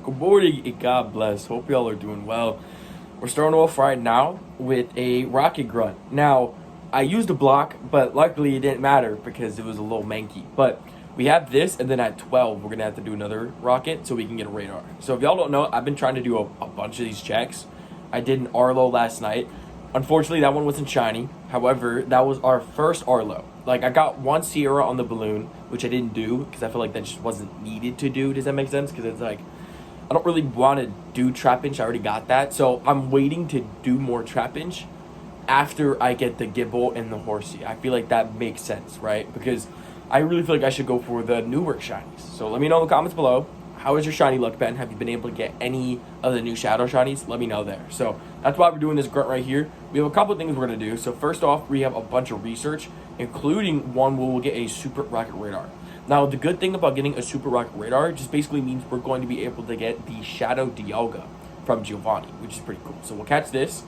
Good morning and God bless. Hope y'all are doing well. We're starting off right now with a rocket grunt. Now, I used a block, but luckily it didn't matter because it was a little manky. But we have this, and then at 12, we're going to have to do another rocket so we can get a radar. So if y'all don't know, I've been trying to do a bunch of these checks. I did an Arlo last night. Unfortunately, that one wasn't shiny. However, that was our first Arlo. Like, I got one Sierra on the balloon, which I didn't do because I feel like that just wasn't needed to do. Does that make sense? Because it's like, I don't really want to do Trapinch. I already got that. So I'm waiting to do more Trapinch after I get the Gibble and the Horsey. I feel like that makes sense, right? Because I really feel like I should go for the newer shinies. So let me know in the comments below. How is your shiny luck, Ben? Have you been able to get any of the new Shadow shinies? Let me know there. So that's why we're doing this grunt right here. We have a couple of things we're going to do. So first off, we have a bunch of research, including one where we'll get a Super Rocket Radar. Now, the good thing about getting a Super Rocket Radar just basically means we're going to be able to get the Shadow Dialga from Giovanni, which is pretty cool. So we'll catch this.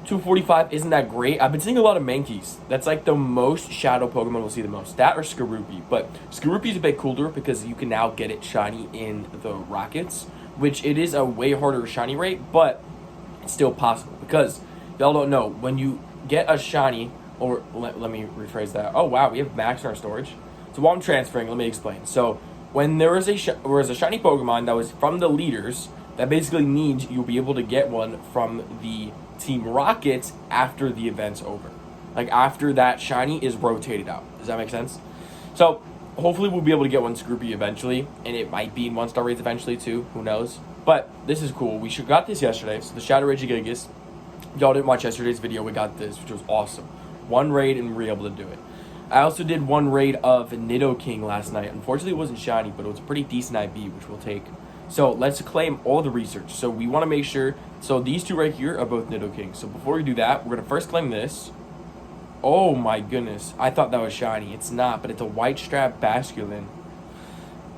245 isn't that great. I've been seeing a lot of Mankeys. That's like the most Shadow Pokemon we'll see the most. That or Skorupi. But Skorupi is a bit cooler because you can now get it shiny in the Rockets, which it is a way harder shiny rate, but it's still possible. Because y'all don't know, when you get a shiny, or let me rephrase that. Oh, wow, we have max in our storage. So while I'm transferring, let me explain. So when there was a shiny Pokemon that was from the leaders, that basically means you'll be able to get one from the Team Rockets after the event's over. Like after that shiny is rotated out. Does that make sense? So hopefully we'll be able to get one Scroopy eventually, and it might be in 1-star raids eventually too. Who knows? But this is cool. We got this yesterday. So the Shadow Regigigas. Y'all didn't watch yesterday's video. We got this, which was awesome. One raid and we were able to do it. I also did one raid of Nidoking last night. Unfortunately, it wasn't shiny, but it was a pretty decent IB, which we'll take. So let's claim all the research. So we want to make sure. So these two right here are both Nidoking. So before we do that, we're going to first claim this. Oh my goodness. I thought that was shiny. It's not, but it's a white strap Basculin.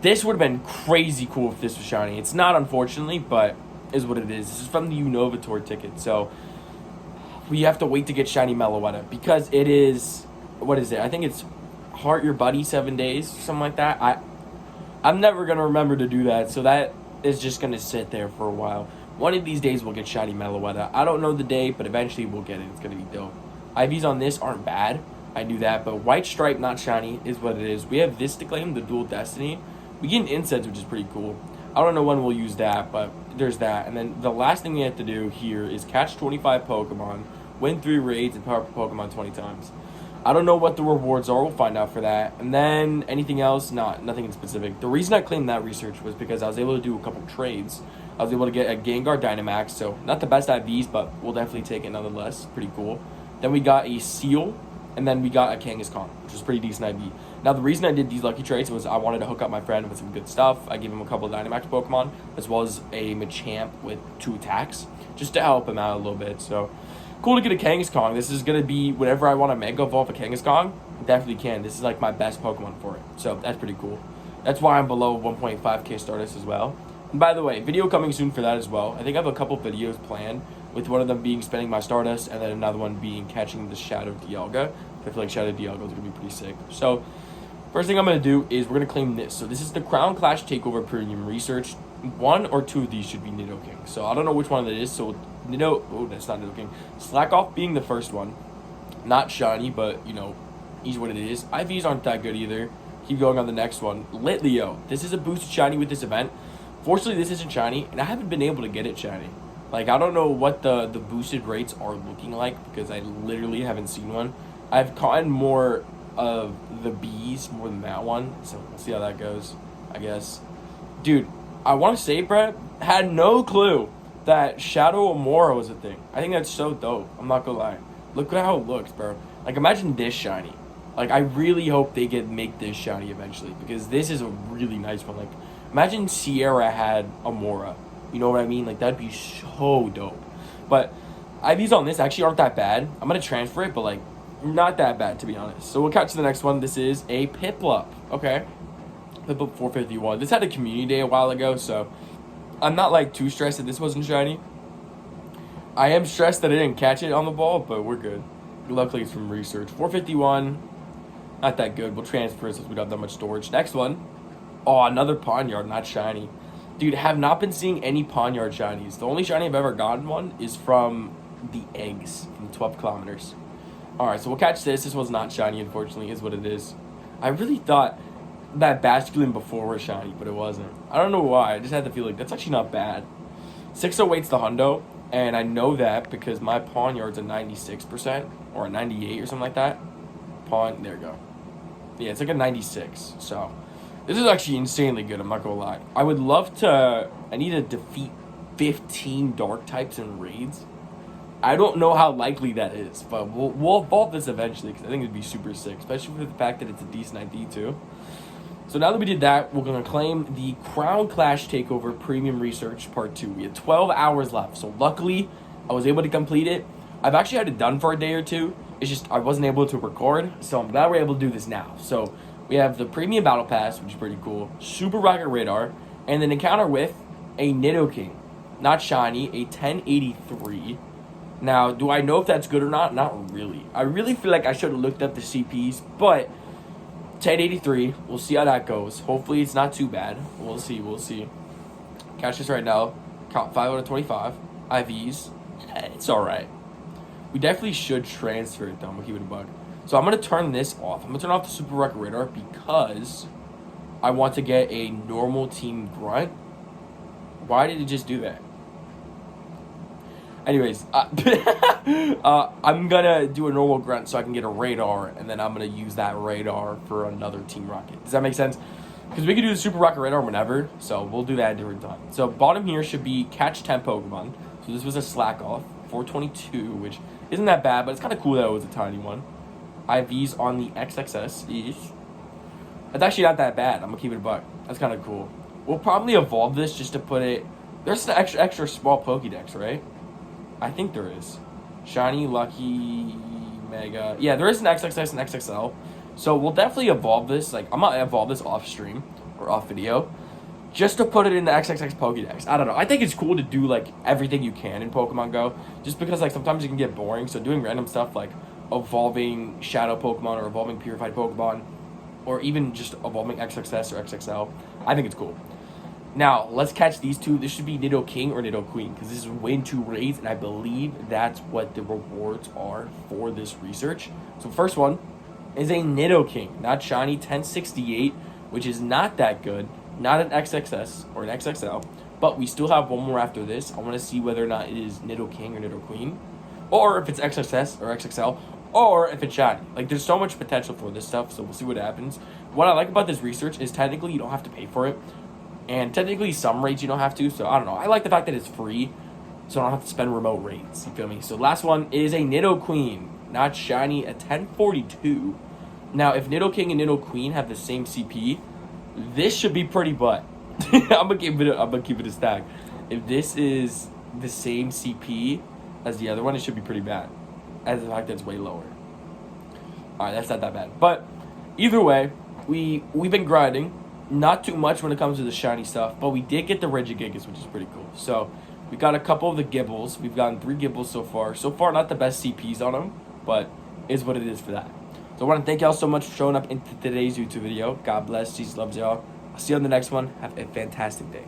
This would have been crazy cool if this was shiny. It's not, unfortunately, but is what it is. This is from the Unova ticket. So we have to wait to get shiny Meloetta because it is. What is it? I think it's Heart Your Buddy 7 days, something like that. I'm never going to remember to do that, so that is just going to sit there for a while. One of these days we'll get shiny Meloetta. I don't know the day, but eventually we'll get it. It's going to be dope. IVs on this aren't bad. I do that, but white stripe, not shiny, is what it is. We have this to claim, the Dual Destiny. We get an Incense, which is pretty cool. I don't know when we'll use that, but there's that. And then the last thing we have to do here is catch 25 Pokemon, win 3 raids, and power up Pokemon 20 times. I don't know what the rewards are. We'll find out for that. And then anything else? Nothing in specific. The reason I claimed that research was because I was able to do a couple trades. I was able to get a Gengar Dynamax, so not the best IVs, but we'll definitely take it nonetheless. Pretty cool. Then we got a Seal, and then we got a Kangaskhan, which was pretty decent IV. Now, the reason I did these lucky trades was I wanted to hook up my friend with some good stuff. I gave him a couple of Dynamax Pokemon, as well as a Machamp with 2 attacks, just to help him out a little bit, so cool to get a Kangaskhan. This is going to be whenever I want to Mega Evolve a Kangaskhan, definitely can. This is like my best Pokemon for it. So that's pretty cool. That's why I'm below 1.5k Stardust as well. And by the way, video coming soon for that as well. I think I have a couple videos planned, with one of them being spending my Stardust and then another one being catching the Shadow Dialga. I feel like Shadow Dialga is going to be pretty sick. So first thing I'm going to do is we're going to claim this. So this is the Crown Clash Takeover Premium Research. 1 or 2 of these should be Nidoking. So I don't know which one that is. So that's not Nidoking. Slack Off being the first one. Not shiny, but, is what it is. IVs aren't that good either. Keep going on the next one. Litleo. This is a boosted shiny with this event. Fortunately, this isn't shiny, and I haven't been able to get it shiny. Like, I don't know what the boosted rates are looking like, because I literally haven't seen one. I've caught more of the bees more than that one, so we'll see how that goes, I guess. Dude, I want to say, Brett, had no clue that Shadow Amora was a thing. I think that's so dope. I'm not gonna lie. Look at how it looks, bro. Like, imagine this shiny. Like, I really hope they make this shiny eventually, because this is a really nice one. Like, imagine Sierra had Amora. You know what I mean? Like, that'd be so dope. But IVs on this actually aren't that bad. I'm gonna transfer it, but like, not that bad, to be honest. So we'll catch the next one. This is a Piplup. Okay. Piplup 451. This had a community day a while ago, so I'm not like too stressed that this wasn't shiny. I am stressed that I didn't catch it on the ball, but we're good. Luckily, it's from research. 451. Not that good. We'll transfer it since we don't have that much storage. Next one. Oh, another Pawniard, not shiny. Dude, have not been seeing any Pawniard shinies. The only shiny I've ever gotten one is from the eggs from 12 kilometers. Alright, so we'll catch this. This one's not shiny, unfortunately, is what it is. I really thought that Basculin before was shiny, but it wasn't. I don't know why. I just had to feel like that's actually not bad. 608's the hundo, and I know that because my Pawniard's a 96% or a 98 or something like that. There you go. Yeah, it's like a 96, so this is actually insanely good, I'm not gonna lie. I would love to... I need to defeat 15 dark types in raids. I don't know how likely that is, but we'll evolve this eventually because I think it'd be super sick, especially with the fact that it's a decent ID too. So now that we did that, we're going to claim the Crown Clash Takeover Premium Research Part 2. We had 12 hours left, so luckily I was able to complete it. I've actually had it done for a day or two. It's just I wasn't able to record, so I'm glad we're able to do this now. So we have the Premium Battle Pass, which is pretty cool, Super Rocket Radar, and an encounter with a Nidoking. Not shiny, a 1083. Now, do I know if that's good or not? Not really. I really feel like I should have looked up the CPs, but 1083, we'll see how that goes. Hopefully it's not too bad. We'll see. Catch this right now. Count 5 out of 25. IVs. It's alright. We definitely should transfer it though. I'm gonna keep it a bug. So I'm gonna turn this off. I'm gonna turn off the Super Rocket Radar because I want to get a normal team grunt. Why did it just do that? Anyways, I'm gonna do a normal grunt so I can get a radar, and then I'm gonna use that radar for another Team Rocket. Does that make sense? Because we can do the Super Rocket Radar whenever, so we'll do that at a different time. So bottom here should be catch 10 Pokemon. So this was a slack off, 422, which isn't that bad, but it's kind of cool that it was a tiny one. IVs on the XXS-ish. It's actually not that bad. I'm gonna keep it a buck. That's kind of cool. We'll probably evolve this just to put it... There's an extra small Pokédex, right? I think there is. Shiny, Lucky, Mega. Yeah, there is an XXS and XXL. So we'll definitely evolve this. Like, I'm going to evolve this off stream or off video just to put it in the XXX Pokédex. I don't know. I think it's cool to do, like, everything you can in Pokemon Go. Just because, like, sometimes it can get boring. So doing random stuff like evolving Shadow Pokemon or evolving Purified Pokemon or even just evolving XXS or XXL, I think it's cool. Now, let's catch these two. This should be Nidoking or Nidoqueen because this is win 2 raids, and I believe that's what the rewards are for this research. So first one is a Nidoking, not shiny, 1068, which is not that good. Not an XXS or an XXL, but we still have one more after this. I want to see whether or not it is Nidoking or Nidoqueen, or if it's XXS or XXL, or if it's shiny. Like, there's so much potential for this stuff, so we'll see what happens. What I like about this research is technically you don't have to pay for it. And technically, some raids you don't have to, so I don't know. I like the fact that it's free, so I don't have to spend remote raids. You feel me? So last one is a Nidoqueen, not shiny, a 1042. Now, if Nidoking and Nidoqueen have the same CP, this should be pretty butt. I'm gonna keep it a stack. If this is the same CP as the other one, it should be pretty bad. As the fact that it's way lower. Alright, that's not that bad. But either way, we've been grinding. Not too much when it comes to the shiny stuff, but we did get the Regigigas, which is pretty cool. So, we got a couple of the Gibbles. We've gotten 3 Gibbles so far. So far, not the best CPs on them, but is what it is for that. So, I want to thank y'all so much for showing up into today's YouTube video. God bless. Jesus loves y'all. I'll see you on the next one. Have a fantastic day.